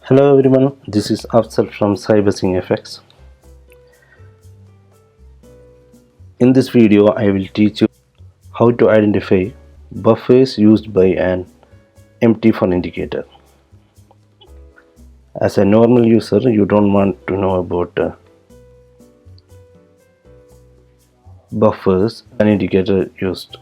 Hello everyone, this is Afzal from CyberZingFx. In this video, I will teach you how to identify buffers used by an MT4 indicator. As a normal user, you don't want to know about buffers an indicator used.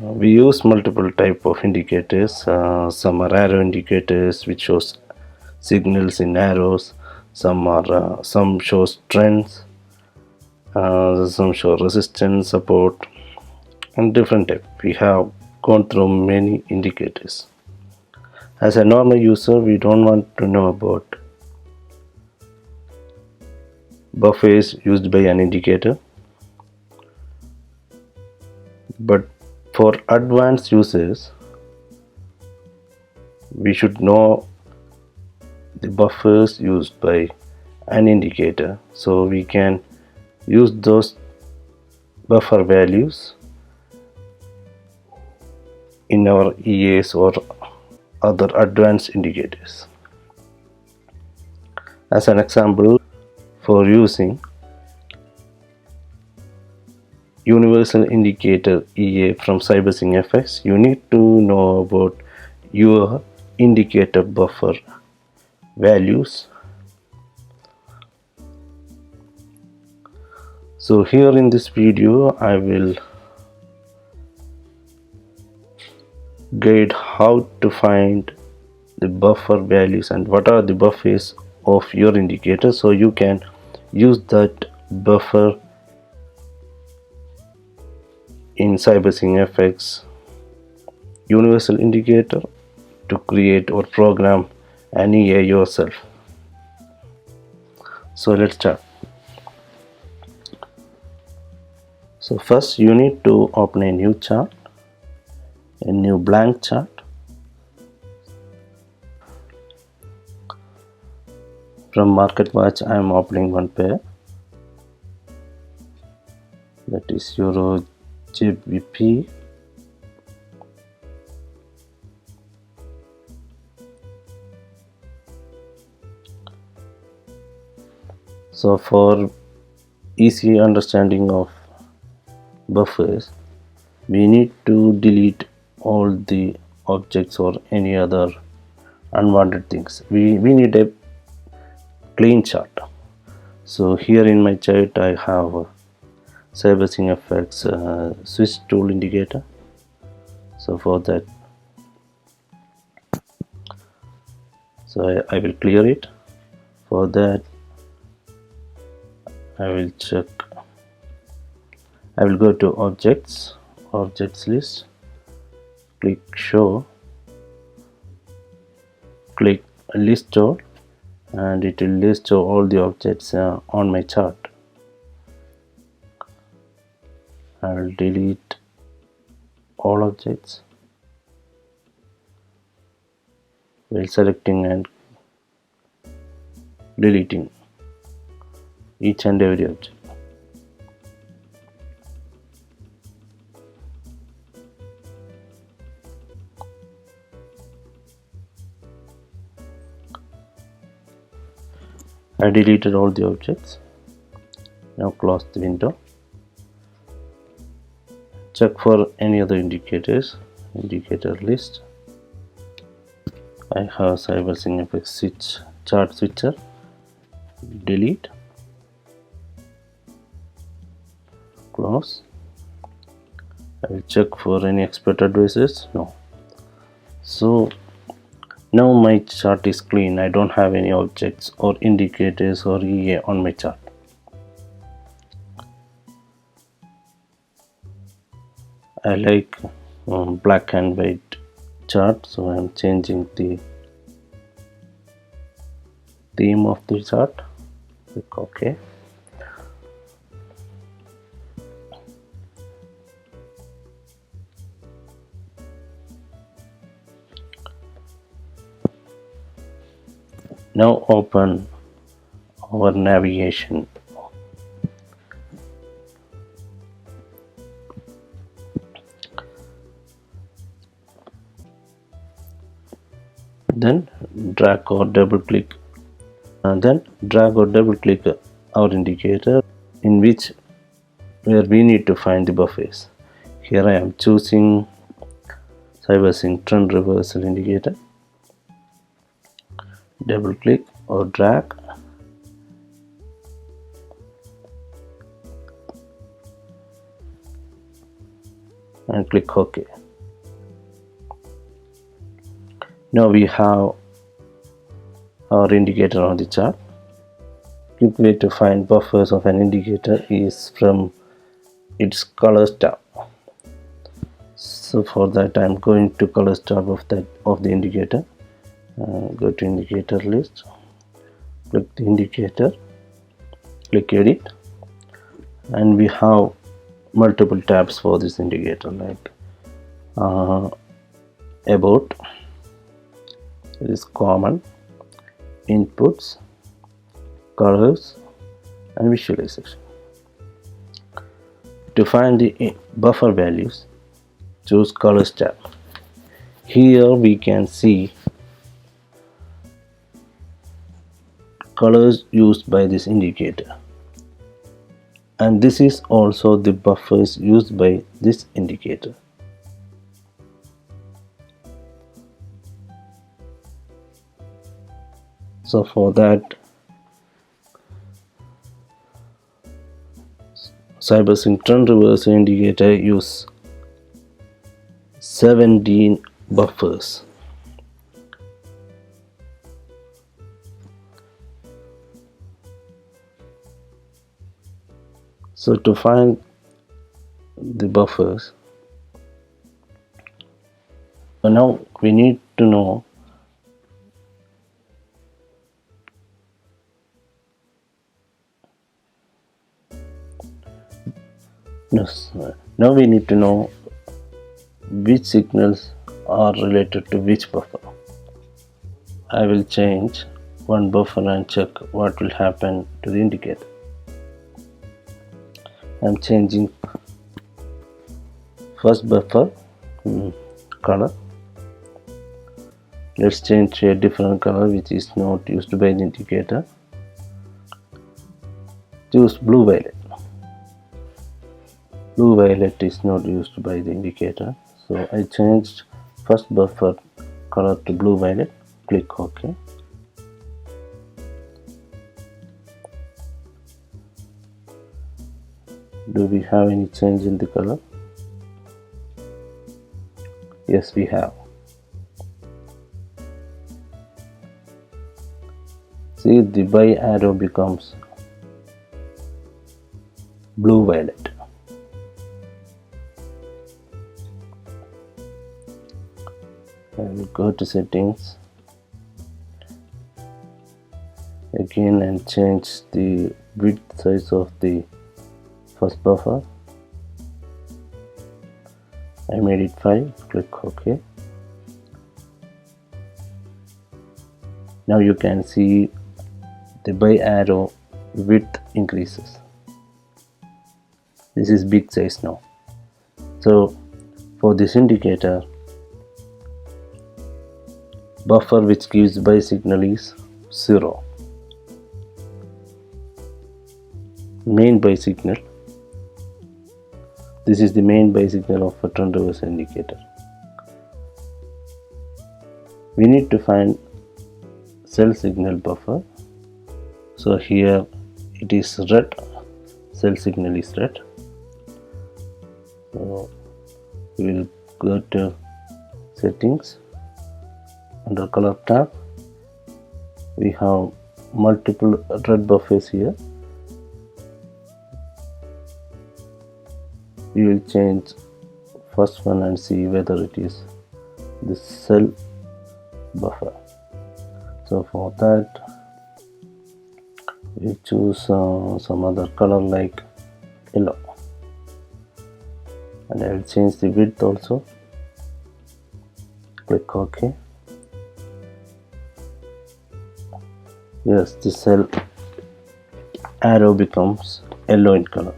We use multiple type of indicators. Some are arrow indicators which shows signals in arrows. Some shows trends. Some show resistance, support, and different type. We have gone through many indicators. As a normal user, we don't want to know about buffers used by an indicator, but for advanced users, we should know the buffers used by an indicator, so we can use those buffer values in our EAs or other advanced indicators. As an example, for using UniversalIndicatorEA from CyberZingFx, you need to know about your indicator buffer values. So here in this video, I will guide how to find the buffer values and what are the buffers of your indicator, so you can use that buffer in CyberZingFx Universal Indicator to create or program an EA yourself. So let's start. So first you need to open a new chart, a new blank chart. From Market Watch, I am opening one pair, that is Euro GBP. So for easy understanding of buffers, we need to delete all the objects or any other unwanted things. We need a clean chart. So here in my chart I have CyberZingFx switch tool indicator. So for that, I will clear it. For that, I will go to objects list, click show, click list all, and it will list all the objects on my chart. I will delete all objects while selecting and deleting each and every object. I deleted all the objects. Now close the window. Check for any other indicators. Indicator list. I have CyberZingFx chart switcher. Delete. Close. I will check for any expert advices. No. So now my chart is clean. I don't have any objects or indicators or EA on my chart. I like black and white chart, so I am changing the theme of the chart. Click OK. Now open our navigation. then drag or double click our indicator in which where we need to find the buffers. Here I am choosing CyberZing trend reversal indicator. Double click or drag and click OK. Now we have our indicator on the chart. Quick way to find buffers of an indicator is from its colors tab. So for that I am going to colors tab of the indicator. Go to indicator list, click the indicator, click edit, and we have multiple tabs for this indicator, like about, it is common, inputs, colors, and visualization. To find the buffer values, choose colors tab. Here we can see colors used by this indicator, and this is also the buffers used by this indicator. So for that, CyberZing trend reversal indicator use 17 buffers. So to find the buffers, so now we need to know now we need to know which signals are related to which buffer. I will change one buffer and check what will happen to the indicator. I am changing first buffer color. Let's change to a different color which is not used by the indicator. Choose blue violet. Blue violet is not used by the indicator, so I changed first buffer color to blue violet. Click OK. Do we have any change in the color? Yes, we have. See, the by arrow becomes blue violet. I will go to settings again and change the width size of the first buffer. I made it 5. Click OK. Now you can see the by arrow width increases. This is big size now. So for this indicator, buffer which gives by signal is 0. Main by signal. This is the main by signal of a trend reversal indicator. We need to find cell signal buffer. So here it is red. Cell signal is red. So we will go to settings. Under color tab, we have multiple red buffers here. We will change first one and see whether it is the cell buffer. So for that, we choose some other color like yellow, and I will change the width also. Click OK. Yes, the cell arrow becomes yellow in color.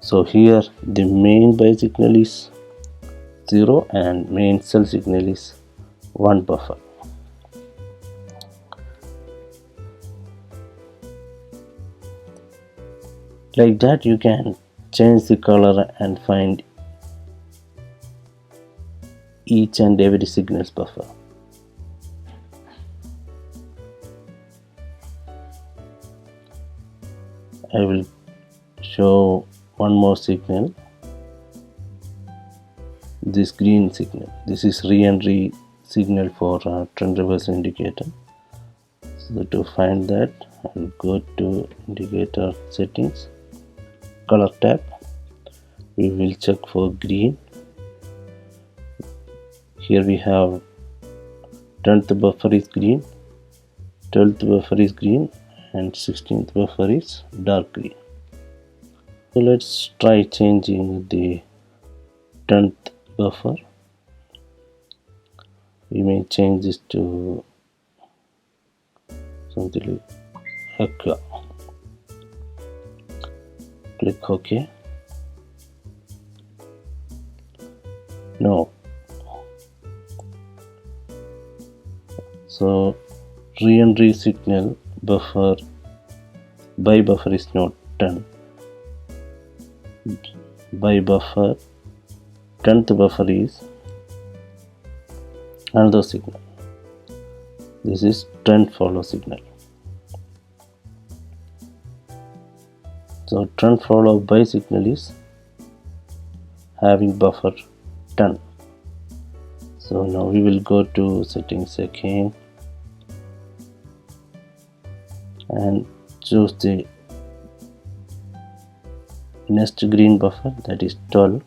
So here the main by signal is 0 and main cell signal is 1 buffer. Like that you can change the color and find each and every signals buffer. I will show one more signal, this green signal. This is re-entry signal for trend reversal indicator. So to find that, I will go to indicator settings, color tab. We will check for green. Here we have 10th buffer is green, 12th buffer is green, and 16th buffer is dark green. So let's try changing the 10th buffer. We may change this to something like aqua. Click OK. No. So re-entry signal buffer by buffer is not 10. By buffer 10th buffer is another signal. This is trend follow signal. So trend follow by signal is having buffer 10. So now we will go to settings again and choose the next green buffer, that is 12.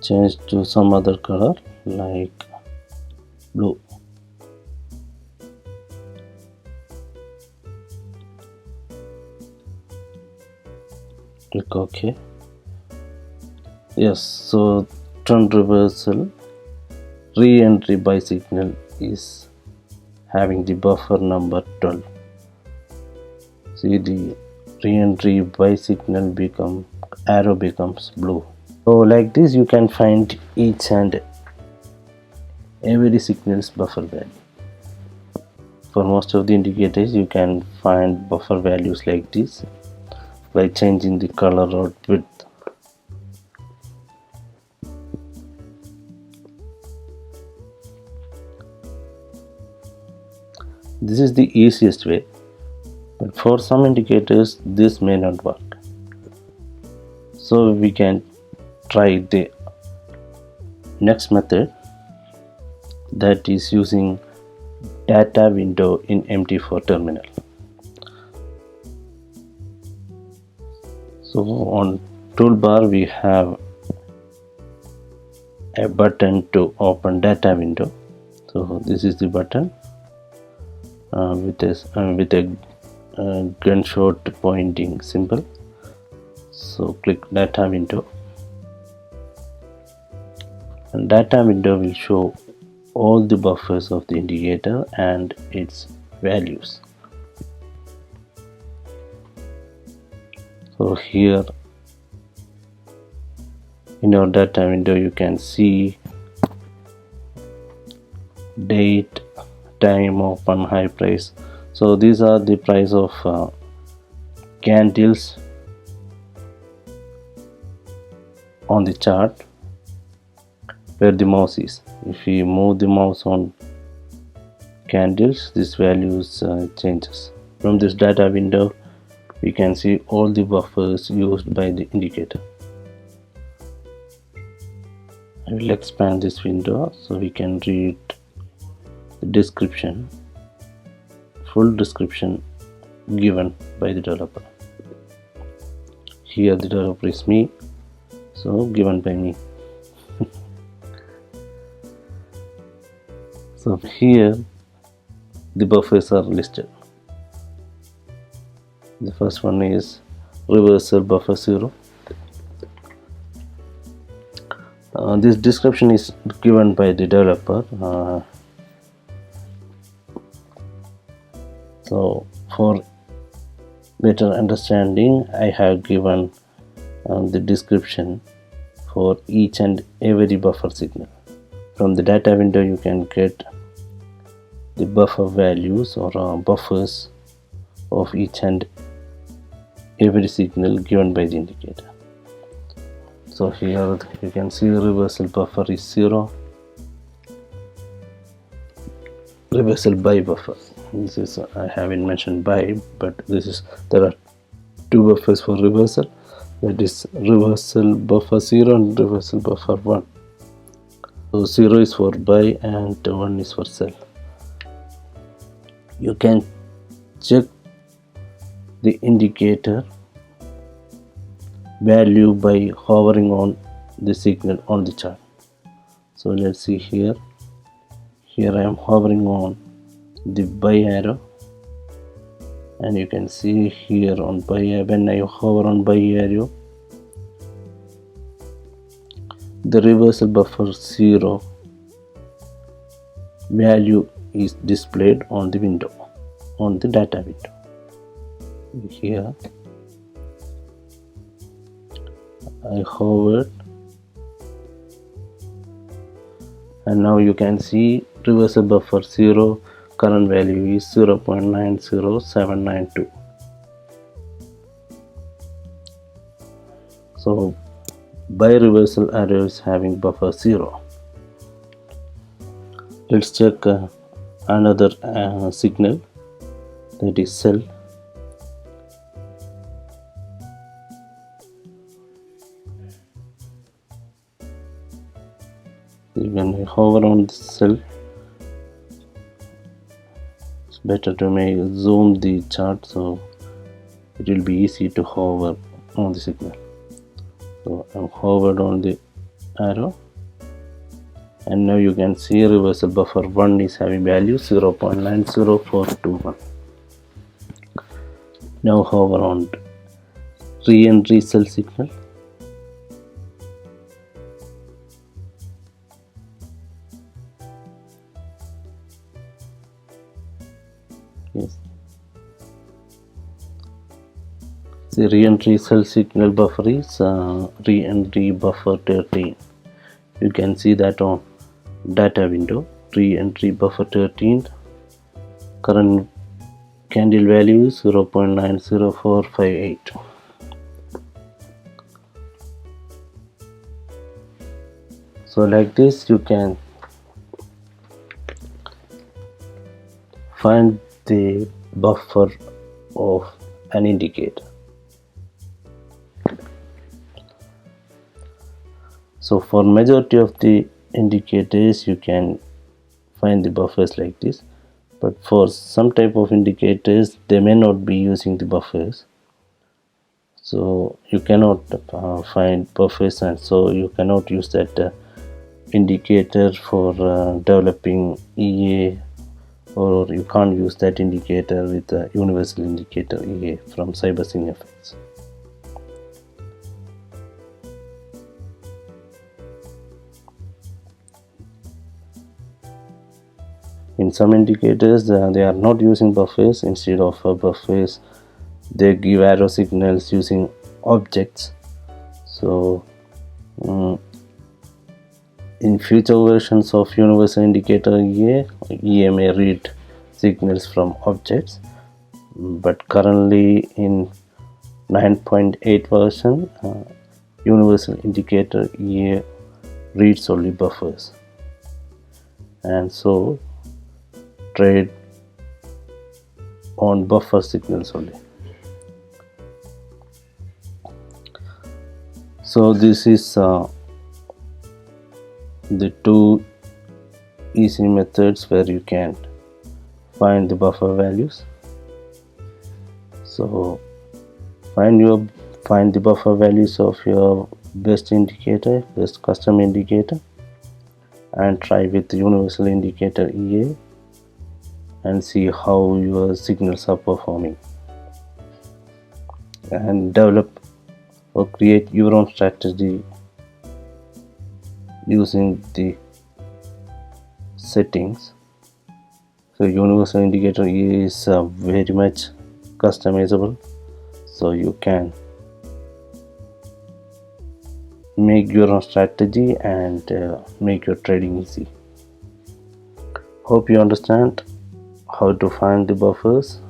Change to some other color like blue. Click OK. Yes, so trend reversal re-entry by signal is having the buffer number 12. See, the re-entry by signal arrow becomes blue. So like this you can find each and every signal's buffer value. For most of the indicators you can find buffer values like this by changing the color or width. This is the easiest way, but for some indicators this may not work. So we can try the next method, that is using data window in MT4 terminal. So on toolbar we have a button to open data window. So this is the button with a gunshot pointing symbol. So click data window, and data window will show all the buffers of the indicator and its values. So here in our data window you can see date, time, open, high price. So these are the price of candles on the chart where the mouse is. If we move the mouse on candles, this values changes. From this data window we can see all the buffers used by the indicator. I will expand this window so we can read the description, full description given by the developer. Here the developer is me, so given by me. So here the buffers are listed. The first one is reversal buffer 0. This description is given by the developer. So for better understanding, I have given the description for each and every buffer signal. From the data window you can get the buffer values or buffers of each and every signal given by the indicator. So here you can see the reversal buffer is 0, reversal by buffer. This is I haven't mentioned by, but this is there are two buffers for reversal, that is reversal buffer 0 and reversal buffer 1. So 0 is for buy and 1 is for sell. You can check the indicator value by hovering on the signal on the chart. So let's see here. Here I am hovering on the buy arrow, and you can see here on buy, when I hover on buy arrow, the reversal buffer 0 value is displayed on the window, on the data window. Here I hovered, and now you can see reversal buffer 0 current value is 0.90792. So buy reversal arrow is having buffer 0. Let's check another signal, that is sell. When I hover on the cell, it's better to zoom the chart, so it will be easy to hover on the signal. So I'm hovered on the arrow, and now you can see reversal buffer 1 is having value 0.90421. Now hover on re-entry cell signal. Yes, the re-entry cell signal buffer is re-entry buffer 13. You can see that on data window, re-entry buffer 13, current candle value is 0.90458. So like this you can find the buffer of an indicator. So for majority of the indicators you can find the buffers like this, but for some type of indicators they may not be using the buffers, so you cannot find buffers, and so you cannot use that indicator for developing EA, or you can't use that indicator with the universal indicator EA from CyberZingFx. In some indicators they are not using buffers. Instead of buffers they give arrow signals using objects. So in future versions of universal indicator EA may read signals from objects, but currently in 9.8 version universal indicator EA reads only buffers, and so trade on buffer signals only. So this is the two easy methods where you can find the buffer values. So find the buffer values of your best indicator, best custom indicator, and try with the universal indicator EA and see how your signals are performing, and develop or create your own strategy using the settings. So universal indicator is very much customizable, so you can make your own strategy and make your trading easy. Hope you understand. how to find the buffers.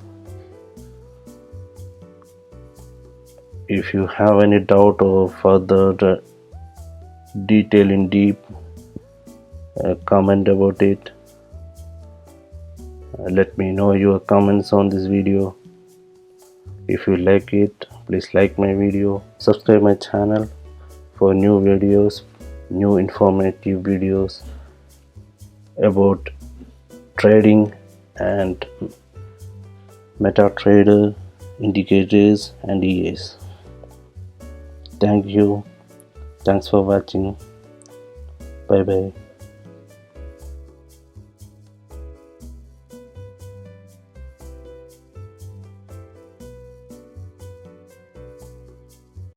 If you have any doubt or further detail in deep, comment about it. Let me know your comments on this video. If you like it, please like my video, subscribe my channel for new videos, new informative videos about trading and Metatrader indicators and EAs. Thank you. Thanks for watching. Bye bye.